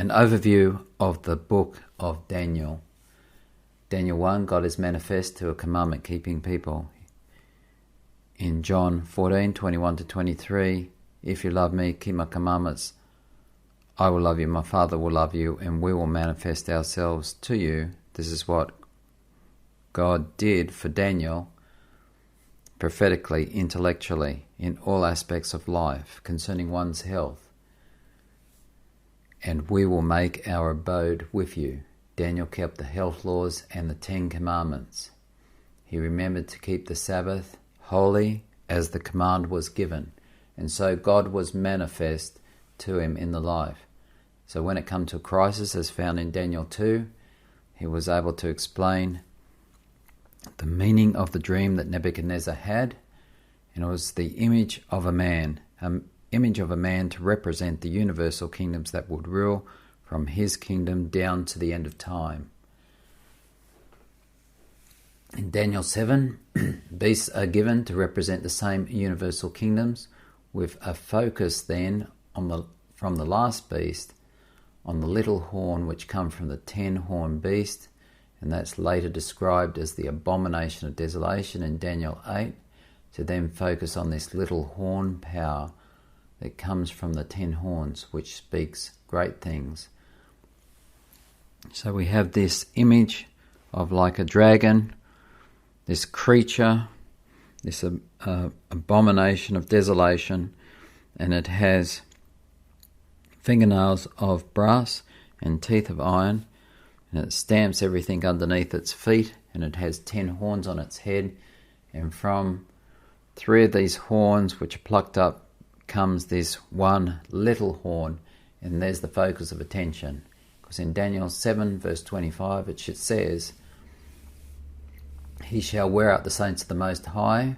An overview of the book of Daniel. Daniel 1, God is manifest to a commandment-keeping people. In John 14, 21-23, if you love me, keep my commandments. I will love you, my Father will love you, and we will manifest ourselves to you. This is what God did for Daniel, prophetically, intellectually, in all aspects of life, concerning one's health. And we will make our abode with you. Daniel kept the health laws and the 10 commandments. He remembered to keep the Sabbath holy as the command was given. And so God was manifest to him in the life. So when it came to a crisis, as found in Daniel 2, he was able to explain the meaning of the dream that Nebuchadnezzar had. And it was the image of a man, to represent the universal kingdoms that would rule from his kingdom down to the end of time. In Daniel 7, beasts are given to represent the same universal kingdoms, with a focus then from the last beast on the little horn which come from the 10-horned beast, and that's later described as the abomination of desolation in Daniel 8, to then focus on this little horn power that comes from the 10 horns, which speaks great things. So we have this image of like a dragon, this creature, this abomination of desolation, and it has fingernails of brass and teeth of iron, and it stamps everything underneath its feet, and it has 10 horns on its head, and from 3 of these horns which are plucked up comes this one little horn, and there's the focus of attention. Because in Daniel 7 verse 25 it says, he shall wear out the saints of the Most High,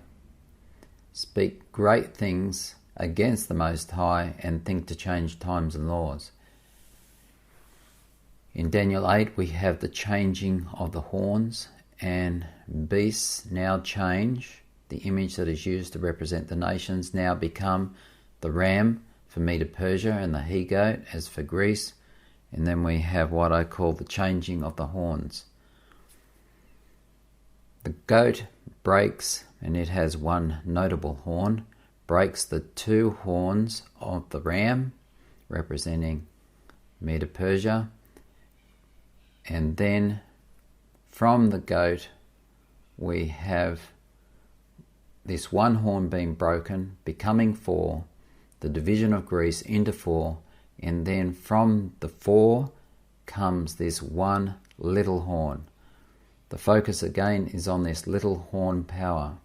speak great things against the Most High, and think to change times and laws. In Daniel 8 we have the changing of the horns, and beasts now change. The image that is used to represent the nations now become the ram for Medo-Persia and the he-goat as for Greece. And then we have what I call the changing of the horns. The goat breaks, and it has one notable horn, breaks the 2 horns of the ram, representing Medo-Persia. And then from the goat we have this one horn being broken, becoming 4, the division of Greece into 4, and then from the 4 comes this one little horn. The focus again is on this little horn power.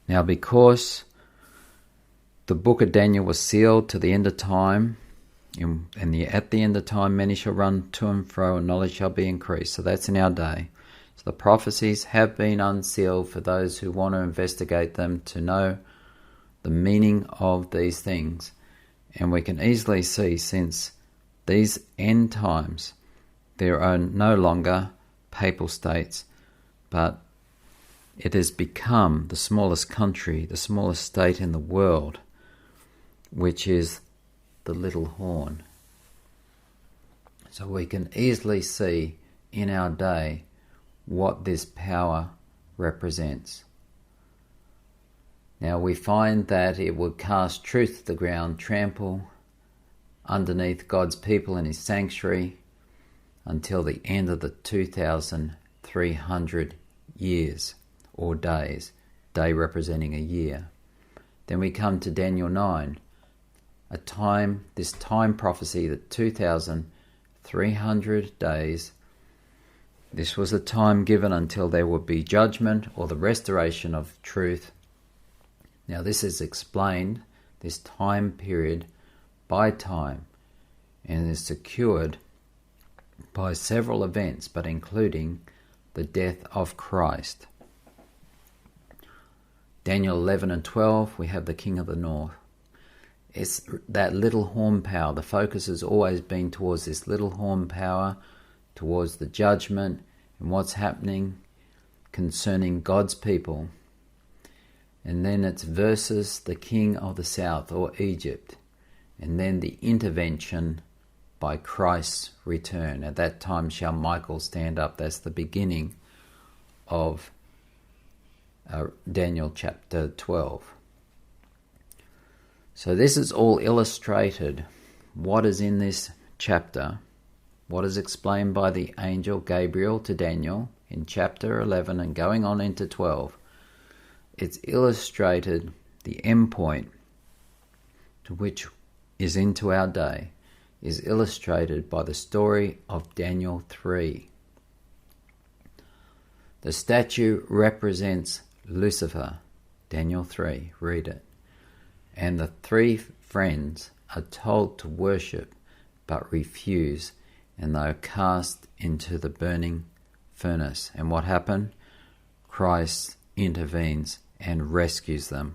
Now, because the book of Daniel was sealed to the end of time, at the end of time many shall run to and fro, and knowledge shall be increased. So that's in our day. So the prophecies have been unsealed for those who want to investigate them, to know the meaning of these things. And we can easily see, since these end times, there are no longer papal states, but it has become the smallest country, the smallest state in the world, which is the little horn. So we can easily see in our day what this power represents. Now we find that it would cast truth to the ground, trample underneath God's people in his sanctuary until the end of the 2,300 years or days, day representing a year. Then we come to Daniel 9, this time prophecy, that 2,300 days. This was the time given until there would be judgment or the restoration of truth. Now this is explained, this time period, by time, and is secured by several events, but including the death of Christ. Daniel 11 and 12, we have the King of the North. It's that little horn power. The focus has always been towards this little horn power, towards the judgment and what's happening concerning God's people. And then it's versus the king of the south, or Egypt. And then the intervention by Christ's return. At that time shall Michael stand up. That's the beginning of Daniel chapter 12. So this is all illustrated. What is in this chapter, what is explained by the angel Gabriel to Daniel in chapter 11 and going on into 12, it's illustrated the end point, to which is into our day, is illustrated by the story of Daniel 3. The statue represents Lucifer, Daniel 3, read it. And the three friends are told to worship but refuse, and they are cast into the burning furnace. And what happened? Christ intervenes and rescues them.